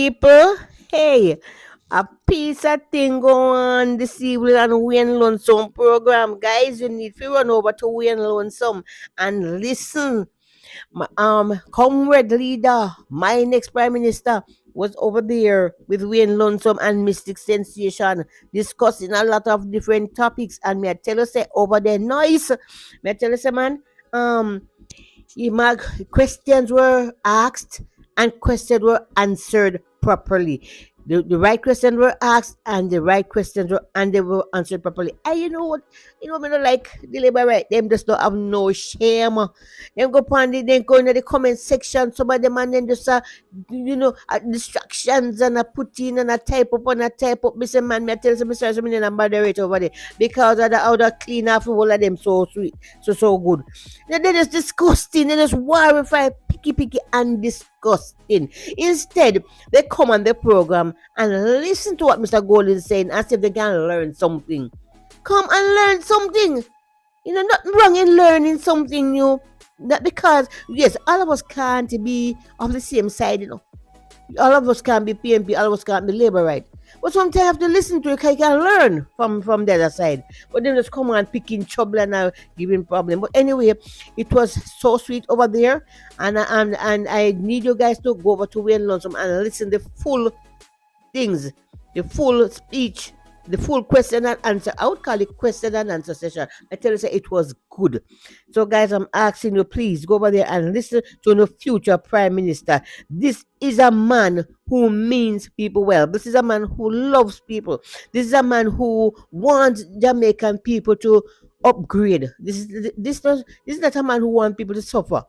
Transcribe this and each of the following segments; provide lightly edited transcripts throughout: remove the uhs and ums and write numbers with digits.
people. Hey, a piece of thing go on this evening on Wayne Lonesome program. Guys, you need to run over to Wayne Lonesome and listen. Comrade leader, my next prime minister, was over there with Wayne Lonesome and Mystic Sensation discussing a lot of different topics. And me I tell you, say over there, noise. Me I tell you, say, man, um, questions were asked and questions were answered properly. The right questions were asked and the right questions were and they were answered properly. And you know what? You know, me not like the labor right. Them just don't have no shame. Them go on the then go into the comment section. Some of them and then just distractions and a put in and a type up and a type up. Mr. Man, me I tell some Mr. Something and moderate over there because of the other clean off all of them so sweet, so good. They're just disgusting. They just glorify picky and disgusting. Instead, they come on the program and listen to what Mr. Gold is saying as if they can learn something. Come and learn something. You know, nothing wrong in learning something new. That because yes, all of us can't be of the same side, you know. All of us can't be PMP, all of us can't be labor right. But sometimes you have to listen to it because you can learn from the other side. But then just come on picking trouble and now giving problem. But anyway, it was so sweet over there. And I need you guys to go over to Wayne Lonesome and listen the full things, the full speech, the full question and answer. I would call it question and answer session. I tell you, say it was good. So, guys, I'm asking you, please go over there and listen to the future prime minister. This is a man who means people well. This is a man who loves people. This is a man who wants Jamaican people to upgrade. This is not a man who wants people to suffer.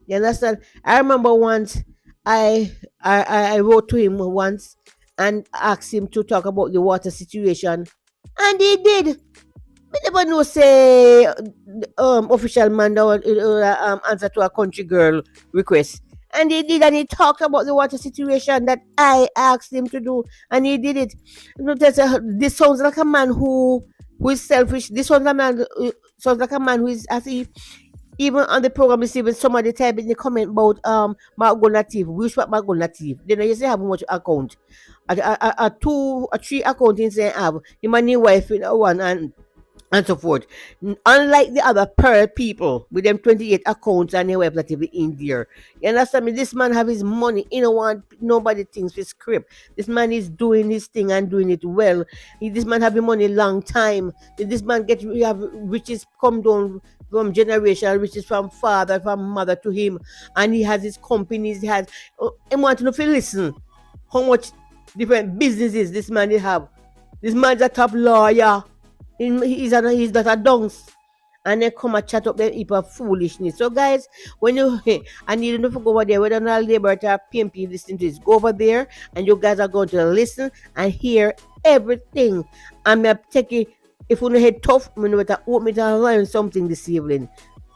You understand? I remember once I wrote to him once and asked him to talk about the water situation, and he did. We never know say official man that answer to a country girl request, and he did, and he talked about the water situation that I asked him to do, and he did it. You know, this sounds like a man who is selfish. This sounds like a man who is as if even on the program you see when somebody type in the comment about Margot Native, wish what Margot Native. Then you say how much account. A three account in say have him and his wife in one and so forth. Unlike the other pearl people with them 28 accounts and their wife that be in there. You understand me? This man have his money. You know want nobody thinks his script. This man is doing his thing and doing it well. This man have his money long time. This man have riches come down from generation, which is from father, from mother to him, and he has his companies. He has. I want to know if you listen, how much different businesses this man will have. This man's a top lawyer. He's not a dunce. And they come and chat up them heap of foolishness. So guys, when you I need you to go over there, whether or not Labour or PMP listening to this, go over there and you guys are going to listen and hear everything. I'm taking if you head tough, I want me to learn something this evening.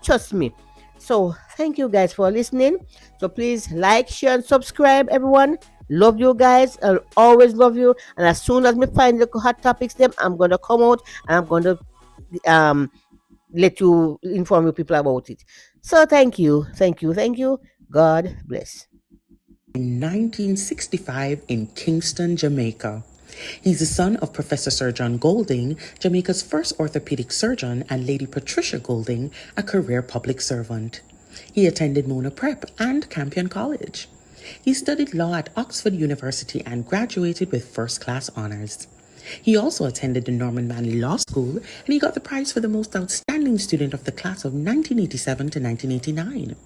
Trust me. So thank you guys for listening. So please like, share, and subscribe, everyone. Love you guys. I'll always love you. And as soon as we find the hot topics, them I'm gonna come out and I'm gonna let you inform you people about it. So thank you. God bless. In 1965 in Kingston, Jamaica. He's the son of Professor Sir John Golding, Jamaica's first orthopedic surgeon, and Lady Patricia Golding, a career public servant. He attended Mona Prep and Campion College. He studied law at Oxford University and graduated with first-class honors. He also attended the Norman Manley Law School, and he got the prize for the most outstanding student of the class of 1987 to 1989.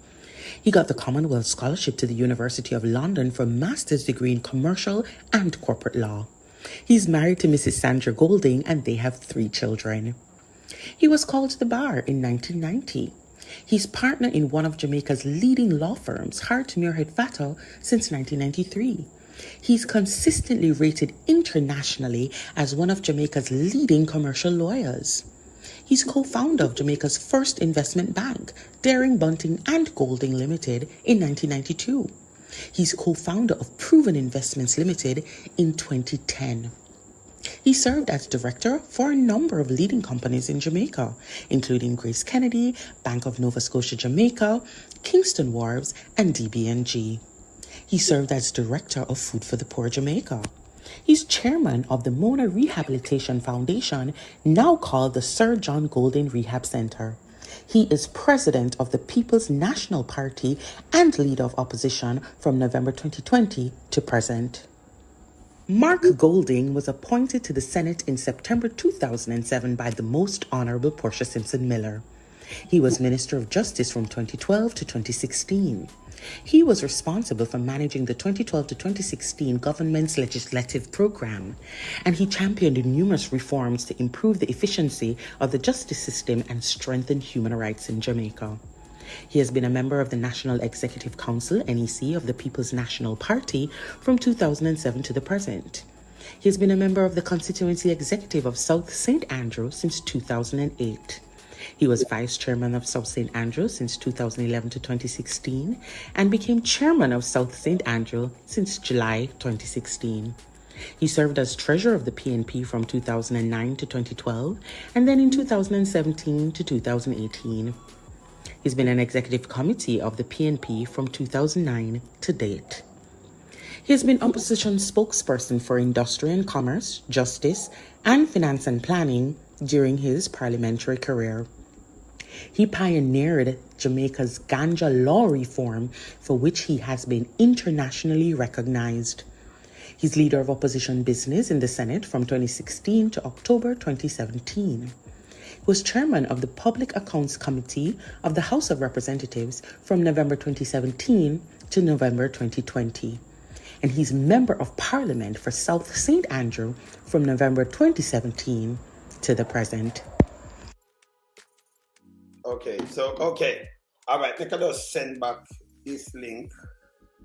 He got the Commonwealth Scholarship to the University of London for a master's degree in commercial and corporate law. He's married to Mrs. Sandra Golding, and they have 3 children. He was called to the bar in 1990. He's partner in one of Jamaica's leading law firms, Hart Muirhead Fatto, since 1993. He's consistently rated internationally as one of Jamaica's leading commercial lawyers. He's co-founder of Jamaica's first investment bank, Daring Bunting and Golding Limited, in 1992. He's co-founder of Proven Investments Limited in 2010. He served as director for a number of leading companies in Jamaica, including Grace Kennedy, Bank of Nova Scotia Jamaica, Kingston Wharves, and DBNG. He served as director of Food for the Poor Jamaica. He's chairman of the Mona Rehabilitation Foundation, now called the Sir John Golding Rehab Center. He is president of the People's National Party and leader of opposition from November 2020 to present. Mark Golding was appointed to the Senate in September 2007 by the Most Honorable Portia Simpson Miller. He was Minister of Justice from 2012 to 2016. He was responsible for managing the 2012 to 2016 government's legislative program, and he championed numerous reforms to improve the efficiency of the justice system and strengthen human rights in Jamaica. He has been a member of the National Executive Council, NEC, of the People's National Party from 2007 to the present. He has been a member of the Constituency Executive of South St. Andrew since 2008. He was Vice Chairman of South St. Andrew since 2011 to 2016 and became Chairman of South St. Andrew since July 2016. He served as Treasurer of the PNP from 2009 to 2012 and then in 2017 to 2018. He's been an executive committee of the PNP from 2009 to date. He has been opposition spokesperson for industry and commerce, justice, and finance and planning during his parliamentary career. He pioneered Jamaica's ganja law reform, for which he has been internationally recognized. He's leader of opposition business in the Senate from 2016 to October 2017. He was chairman of the Public Accounts Committee of the House of Representatives from November 2017 to November 2020. And he's member of Parliament for South St. Andrew from November 2017 to the present. Okay. All right, make I just send back this link.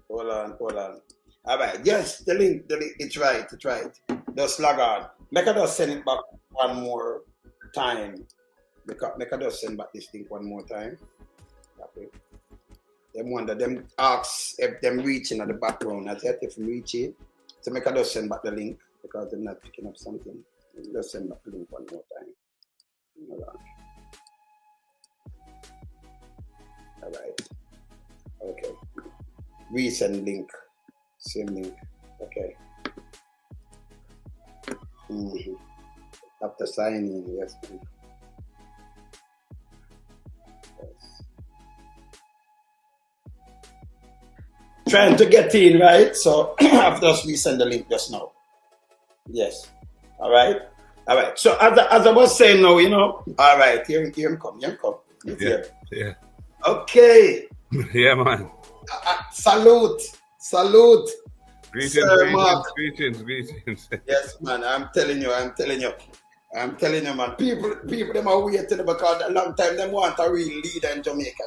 Hold on. All right, yes, the link, it's right. Just log on. Make I just send it back one more time. Make I just send back this link one more time. Okay. Them wonder, them asks if them reaching at the background. I said if I'm reaching. So make I just send back the link because they're not picking up something. Just send back the link one more time. Hold on. All right. Okay. Resend link. Same link. Okay. After signing, yes. Trying to get in, right? So I've just resend the link just now. Yes. All right. So as I was saying now, all right, here come. Yeah. Okay. Yeah, man. Salute. Greetings. Yes, man. I'm telling you, man. People, them are waiting because a long time them want a real leader in Jamaica.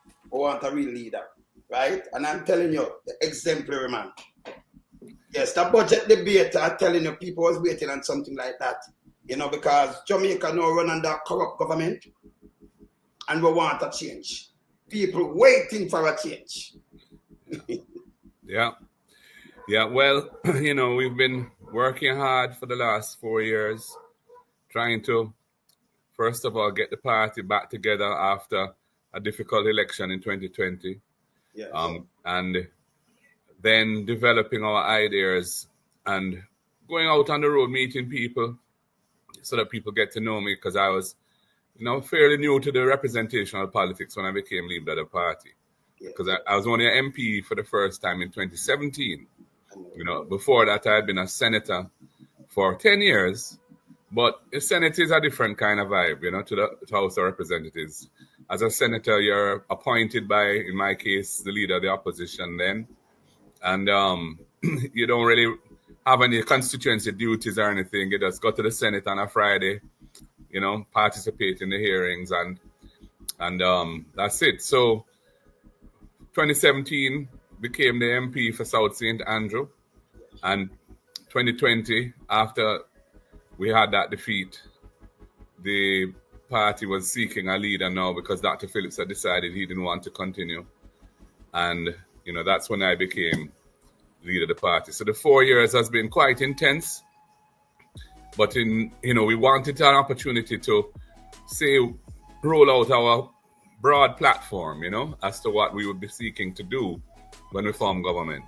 They want a real leader, right? And I'm telling you, the exemplary man. Yes, the budget debate, I'm telling you, people was waiting on something like that. Because Jamaica now run under corrupt government and we want a change. People waiting for a change. Yeah. Well, we've been working hard for the last 4 years, trying to, first of all, get the party back together after a difficult election in 2020. Yes. And then developing our ideas and going out on the road, meeting people so that people get to know me, because I was, fairly new to the representational politics when I became leader of the party. Because I was only an MP for the first time in 2017. Before that, I had been a senator for 10 years. But the Senate is a different kind of vibe, to the House of Representatives. As a senator, you're appointed by, in my case, the leader of the opposition then. And you don't really have any constituency duties or anything. You just go to the Senate on a Friday, participate in the hearings, and that's it. So 2017 became the MP for South St. Andrew, and 2020, after we had that defeat, the party was seeking a leader now because Dr. Phillips had decided he didn't want to continue. And, that's when I became leader of the party. So the 4 years has been quite intense, but we wanted an opportunity to roll out our broad platform, as to what we would be seeking to do when we form government.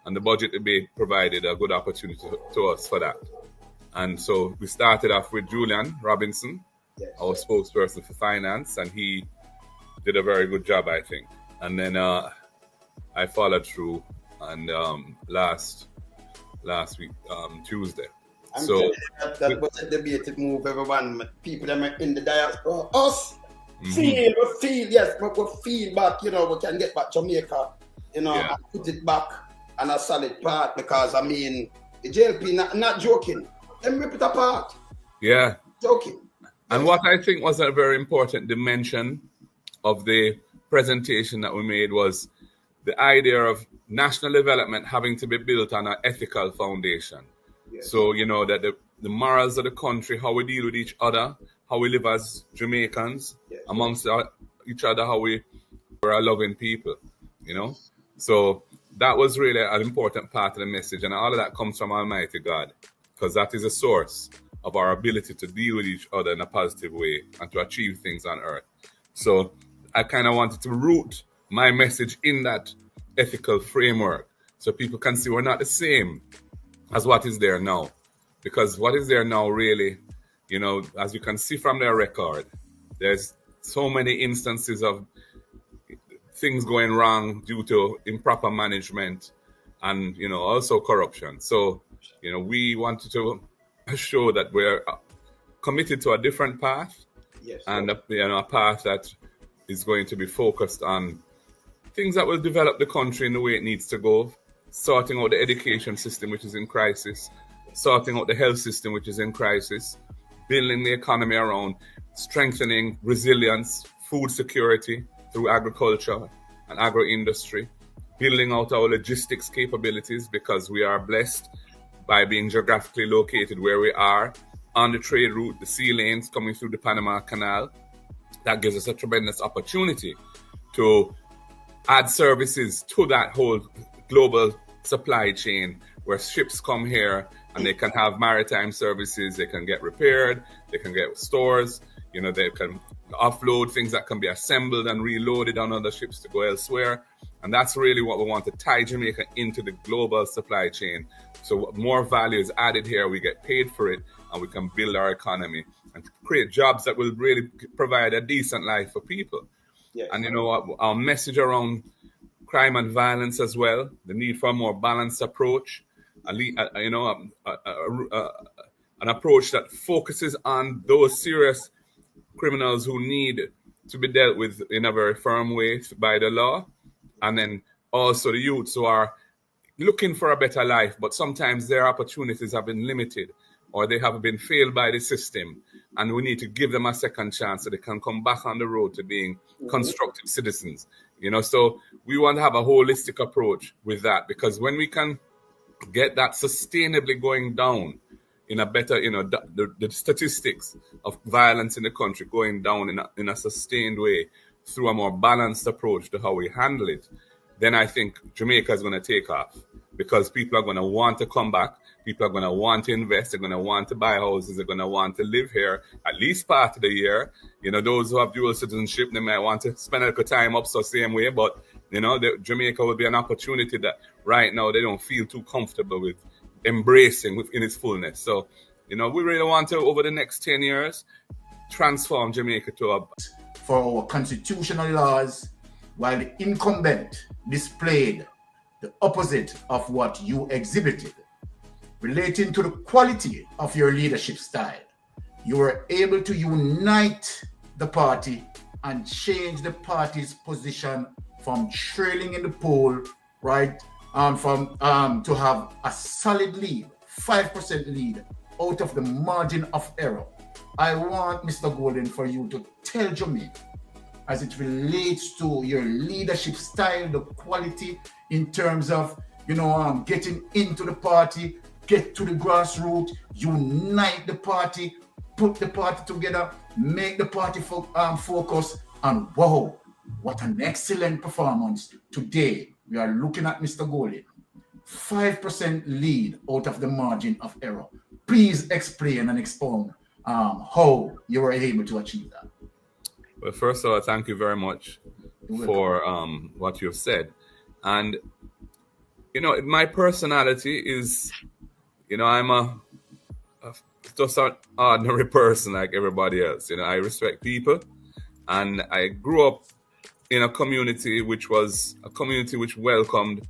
and the budget debate provided a good opportunity to us for that. And so we started off with Julian Robinson, our spokesperson for finance, and he did a very good job, I think. And then I followed through, and last week, Tuesday. I'm So telling you that was a debate to move everyone, people that are in the diaspora, us, feel, yes, we feel back, we can get back Jamaica, and put it back on a solid part, because, I mean, the JLP, not joking, them rip it apart. Yeah. Joking. And what I think was a very important dimension of the presentation that we made was the idea of national development having to be built on an ethical foundation. Yes. So, that the morals of the country, how we deal with each other, how we live as Jamaicans, amongst each other, how we're a loving people, So that was really an important part of the message. And all of that comes from Almighty God, because that is a source of our ability to deal with each other in a positive way and to achieve things on earth. So I kind of wanted to root my message in that ethical framework so people can see we're not the same as what is there now. Because what is there now really, as you can see from their record, there's so many instances of things going wrong due to improper management and, also corruption. So, we wanted to show that we're committed to a different path, and a path that is going to be focused on things that will develop the country in the way it needs to go, sorting out the education system, which is in crisis, sorting out the health system, which is in crisis, building the economy around strengthening resilience, food security through agriculture and agro-industry, building out our logistics capabilities, because we are blessed by being geographically located where we are on the trade route, the sea lanes coming through the Panama Canal. That gives us a tremendous opportunity to add services to that whole global supply chain, where ships come here and they can have maritime services, they can get repaired, they can get stores, they can offload things that can be assembled and reloaded on other ships to go elsewhere. And that's really what we want, to tie Jamaica into the global supply chain. So more value is added here, we get paid for it, and we can build our economy and create jobs that will really provide a decent life for people. Yes. And our message around crime and violence as well, the need for a more balanced approach, an approach that focuses on those serious criminals who need to be dealt with in a very firm way by the law, and then also the youths who are looking for a better life, but sometimes their opportunities have been limited or they have been failed by the system, and we need to give them a second chance so they can come back on the road to being constructive citizens. So we want to have a holistic approach with that, because when we can get that sustainably going down in a better, the statistics of violence in the country going down in a sustained way through a more balanced approach to how we handle it, then I think Jamaica is going to take off, because people are going to want to come back. People are going to want to invest. They're going to want to buy houses. They're going to want to live here at least part of the year. Those who have dual citizenship, they might want to spend a little time up the same way. But, Jamaica will be an opportunity that right now they don't feel too comfortable with embracing in its fullness. So, we really want to, over the next 10 years, transform Jamaica to a... For our constitutional laws, while the incumbent displayed the opposite of what you exhibited, relating to the quality of your leadership style, you were able to unite the party and change the party's position from trailing in the poll, right, to have a solid lead, 5% lead out of the margin of error. I want, Mr. Golden, for you to tell Jamaica, as it relates to your leadership style, the quality in terms of, getting into the party, get to the grassroots, unite the party, put the party together, make the party focus, and wow, what an excellent performance today. We are looking at Mr. Golden, 5% lead out of the margin of error. Please explain and expound how you were able to achieve that. Well, first of all, thank you very much for what you've said. And my personality is, I'm just an ordinary person like everybody else. I respect people, and I grew up in a community which welcomed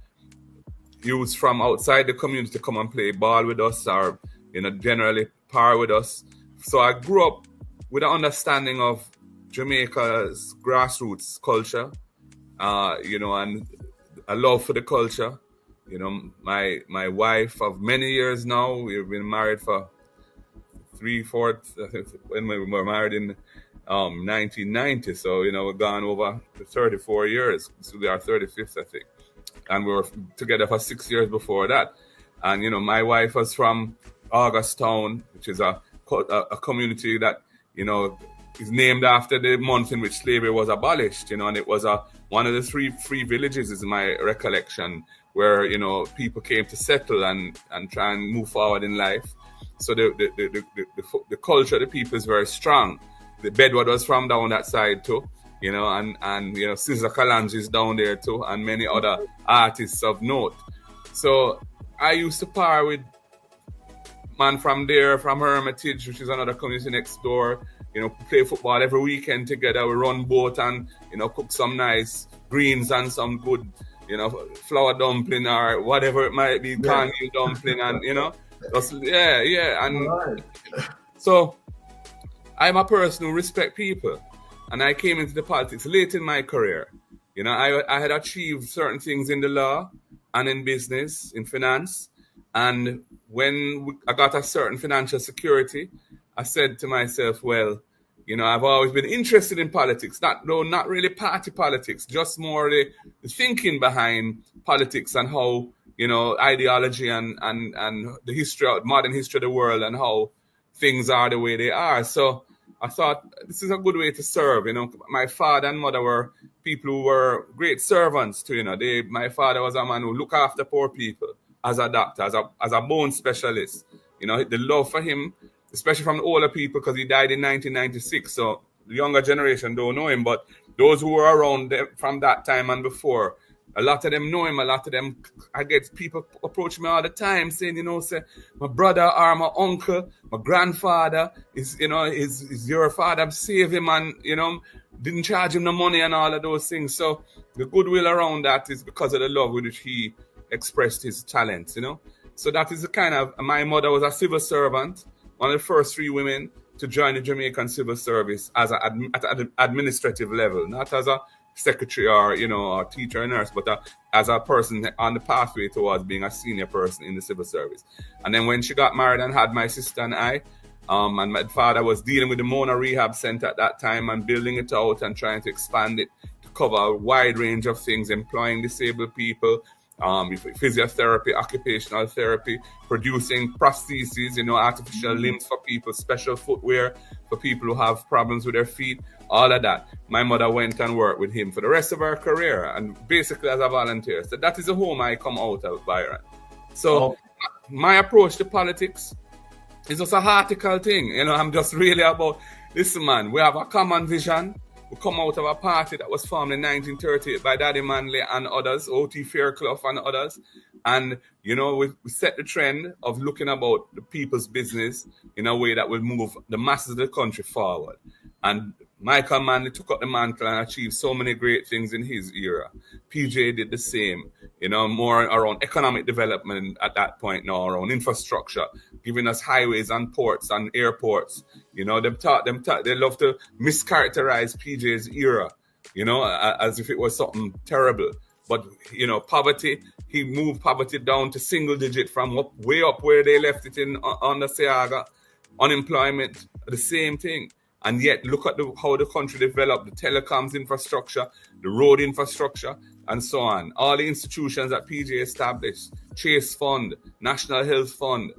youths from outside the community to come and play ball with us, or generally par with us. So I grew up with an understanding of Jamaica's grassroots culture, and a love for the culture. My wife of many years now, we've been married for 3/4 when we were married in 1990. So we've gone over 34 years. This will be our 35th, I think, and we were together for 6 years before that. And my wife was from Augustown, which is a community that is named after the month in which slavery was abolished. And it was one of the three free villages, is my recollection, where people came to settle and try and move forward in life. So the culture of the people is very strong. The Bedward was from down that side too, and Caesar Kalanji is down there too, and many other artists of note. So I used to par with man from there, from Hermitage, which is another community next door. Play football every weekend together. We run boat and cook some nice greens and some good flour dumpling or whatever it might be, cornmeal dumpling, and and Right. so I'm a person who respect people, and I came into the politics late in my career. I had achieved certain things in the law and in business, in finance, and when I got a certain financial security, I said to myself, well, I've always been interested in politics, not really party politics, just more the thinking behind politics and how, ideology and the modern history of the world and how things are the way they are. So I thought this is a good way to serve. My father and mother were people who were great servants too. My father was a man who looked after poor people as a doctor, as a bone specialist. The love for him, especially from the older people, because he died in 1996. So the younger generation don't know him, but those who were around from that time and before, a lot of them know him. A lot of them, I get people approach me all the time saying, say my brother or my uncle, my grandfather is your father, save him, and didn't charge him the money and all of those things. So the goodwill around that is because of the love with which he expressed his talents. So that is the kind of. My mother was a civil servant, one of the first 3 women to join the Jamaican civil service at an administrative level, not as a secretary or or teacher or nurse, but as a person on the pathway towards being a senior person in the civil service. And then when she got married and had my sister and I, and my father was dealing with the Mona Rehab Center at that time and building it out and trying to expand it to cover a wide range of things, employing disabled people, physiotherapy, occupational therapy, producing prostheses, artificial limbs for people, special footwear for people who have problems with their feet, all of that. My mother went and worked with him for the rest of her career, and basically as a volunteer. So that is the home I come out of, Byron. So my approach to politics is just a article thing. I'm just really about, listen man, we have a common vision. We come out of a party that was formed in 1938 by Daddy Manley and others, O.T. Fairclough and others. And, we set the trend of looking about the people's business in a way that will move the masses of the country forward. And Michael Manley took up the mantle and achieved so many great things in his era. PJ did the same, more around economic development at that point now, around infrastructure, giving us highways and ports and airports. They love to mischaracterize PJ's era, as if it was something terrible. But, poverty, he moved poverty down to single digit from way up where they left it on the Seaga. Unemployment, the same thing. And yet, look at how the country developed, the telecoms infrastructure, the road infrastructure, and so on. All the institutions that PJ established, Chase Fund, National Health Fund,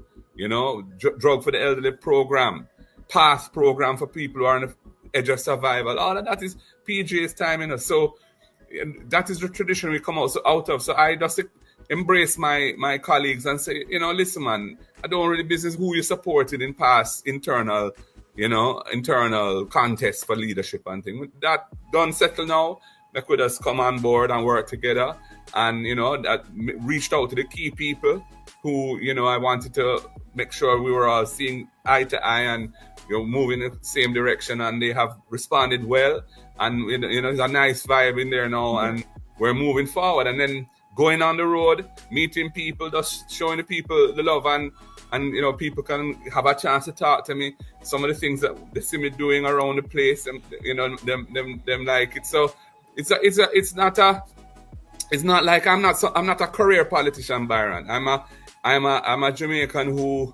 Drug for the Elderly Program, PATH Program for people who are on the edge of survival. All of that is PJ's time. So that is the tradition we come out of. So I just embrace my colleagues and say, listen, man, I don't really business who you supported in past internal contests for leadership and things. That done settle now. they could just come on board and work together. And, that reached out to the key people who, I wanted to make sure we were all seeing eye to eye and, moving in the same direction. And they have responded well. And, there's a nice vibe in there now. And we're moving forward. And then going on the road, meeting people, just showing the people the love, and people can have a chance to talk to me. Some of the things that they see me doing around the place, and them like it. So it's not like I'm not a career politician, Byron. I'm a Jamaican who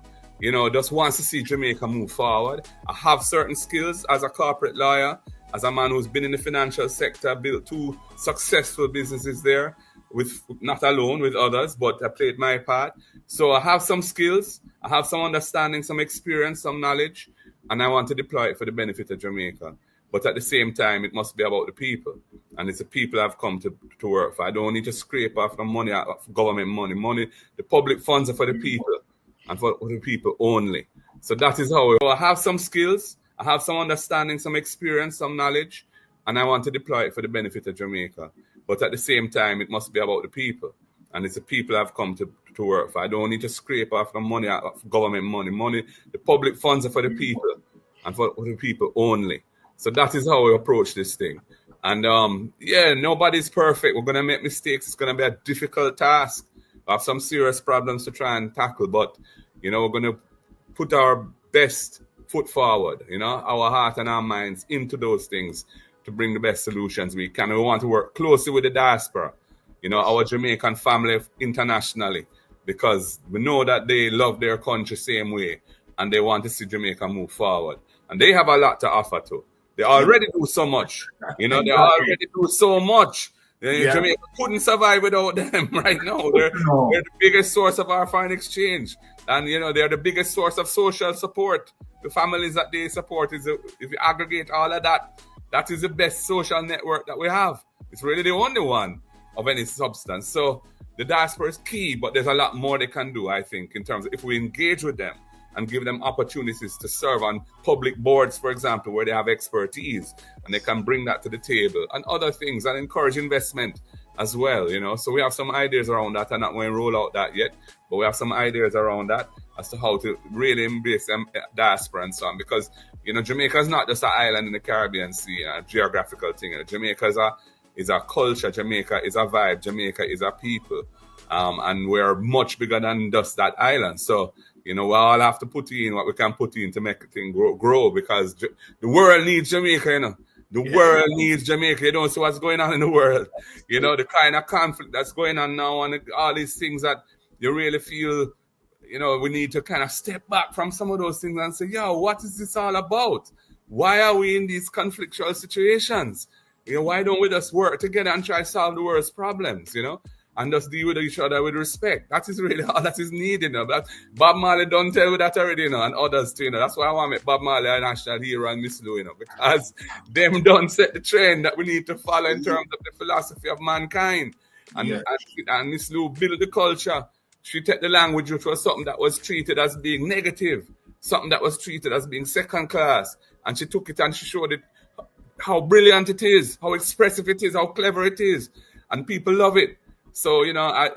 just wants to see Jamaica move forward. I have certain skills as a corporate lawyer, as a man who's been in the financial sector, built 2 successful businesses there, with not alone, with others, but I played my part. So I have some skills, I have some understanding, some experience, some knowledge, and I want to deploy it for the benefit of Jamaica. But at the same time, it must be about the people. And it's the people I've come to work for. I don't need to scrape off the money, government money. The public funds are for the people and for the people only. So that is how I have some skills, I have some understanding, some experience, some knowledge, and I want to deploy it for the benefit of Jamaica. But at the same time, it must be about the people. And it's the people I've come to work for. I don't need to scrape off the money, government money. The public funds are for the people and for the people only. So that is how we approach this thing. And nobody's perfect. We're going to make mistakes. It's going to be a difficult task. We have some serious problems to try and tackle. But, we're going to put our best foot forward, our heart and our minds into those things to bring the best solutions we can. We want to work closely with the diaspora, our Jamaican family internationally, because we know that they love their country same way and they want to see Jamaica move forward. And they have a lot to offer too. They already do so much. They already do so much. Jamaica couldn't survive without them right now. They're the biggest source of our foreign exchange. And, they're the biggest source of social support. The families that they support, if you aggregate all of that, that is the best social network that we have. It's really the only one of any substance. So the diaspora is key, but there's a lot more they can do, I think, in terms of if we engage with them and give them opportunities to serve on public boards, for example, where they have expertise and they can bring that to the table, and other things, and encourage investment as well, So we have some ideas around that. I'm not going to roll out that yet, but we have some ideas around that as to how to really embrace diaspora and so on. Because, Jamaica is not just an island in the Caribbean Sea, a geographical thing. Jamaica is a culture. Jamaica is a vibe. Jamaica is a people. And we're much bigger than just that island. So, we all have to put in what we can put in to make the thing grow, because the world needs Jamaica, The world needs Jamaica. You don't see what's going on in the world. The kind of conflict that's going on now and all these things that you really feel, we need to kind of step back from some of those things and say, what is this all about? Why are we in these conflictual situations? Why don't we just work together and try to solve the world's problems, and just deal with each other with respect? That is really all that is needed. But Bob Marley don't tell me that already, and others too. That's why I want to make Bob Marley a national hero and Miss Lou, because them don't set the trend that we need to follow in terms of the philosophy of mankind. And Miss Lou built the culture. She took the language, which was something that was treated as being negative, something that was treated as being second class, and she took it and she showed it how brilliant it is, how expressive it is, how clever it is, and people love it. So,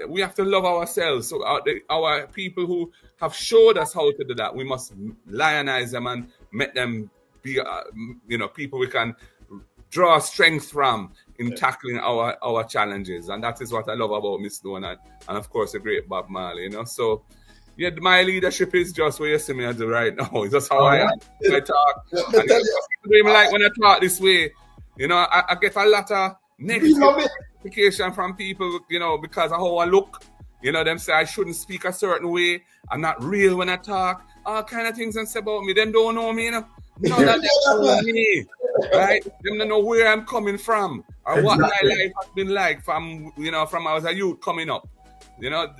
we have to love ourselves. So our people who have showed us how to do that, we must lionize them and make them be, people we can draw strength from in tackling our challenges. And that is what I love about Miss Lou and of course, the great Bob Marley, So, my leadership is just what you see me do right now. It's just how I am. I talk. And people don't even like when I talk this way. I get a lot of negative notification from people, because of how I look. Them say I shouldn't speak a certain way. I'm not real when I talk. All kind of things and say about me. Them don't know me, None of them know me. Right? Them don't know where I'm coming from or what my life has been like from I was a youth coming up.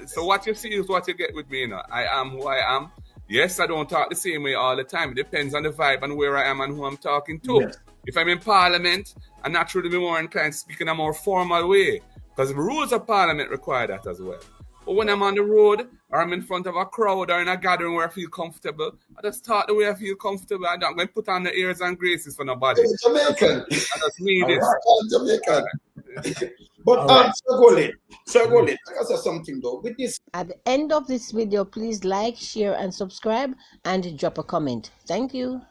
So what you see is what you get with me, I am who I am. Yes, I don't talk the same way all the time. It depends on the vibe and where I am and who I'm talking to. Yes. If I'm in Parliament, I'm naturally be more inclined to speak in a more formal way, because the rules of Parliament require that as well. But when I'm on the road or I'm in front of a crowd or in a gathering where I feel comfortable, I just talk the way I feel comfortable. I'm not going to put on the airs and graces for nobody. Jamaican. I just mean this. Jamaican. But All right. Sir Golin, I say something though. With this At the end of this video, please like, share, and subscribe, and drop a comment. Thank you.